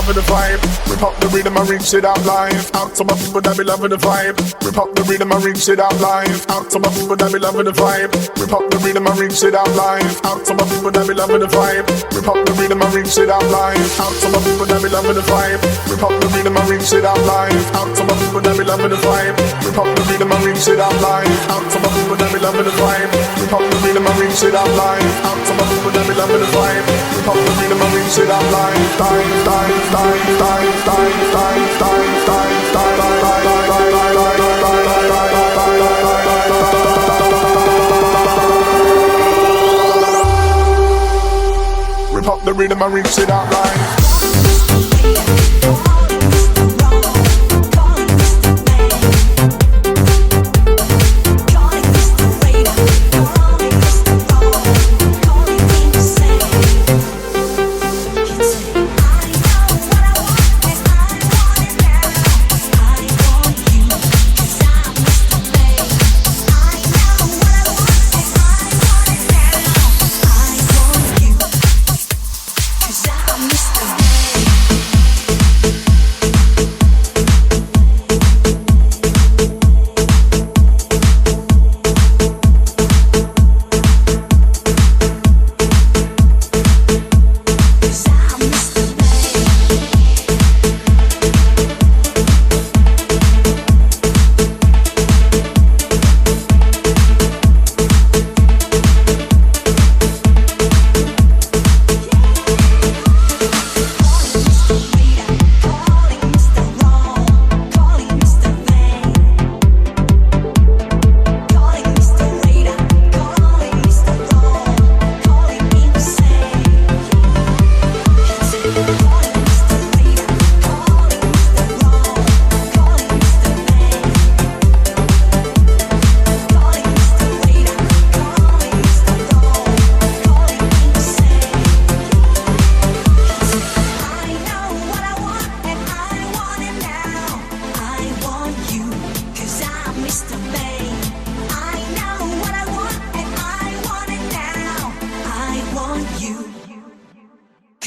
loving the vibe. Rip up the rhythm and reach it out live. Out to my people that be loving the vibe. Rip up the rhythm and reach it out live. Out to my people that be loving the vibe. Rip up the rhythm and reach it out live. Out to my people that be loving the vibe. Rip up the rhythm and reach it out live. Out to my people that be loving the vibe. Rip up the rhythm and reach it out live. Out to my people that be loving the vibe. Rip up the rhythm and reach it out live. Out to my people that be loving the vibe. Rip up the rhythm and reach it out live. Out to my people that be loving the vibe. Rip up the rhythm and reach it out live. Rip up the rhythm and reach it out live.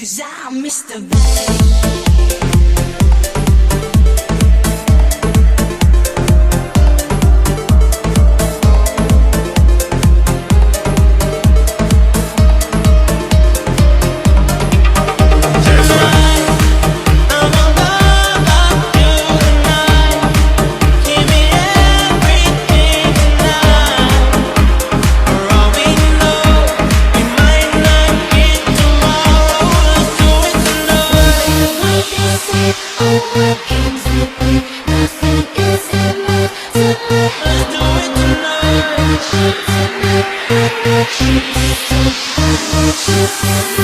Cause I'm Mr. Bang.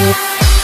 Tonight.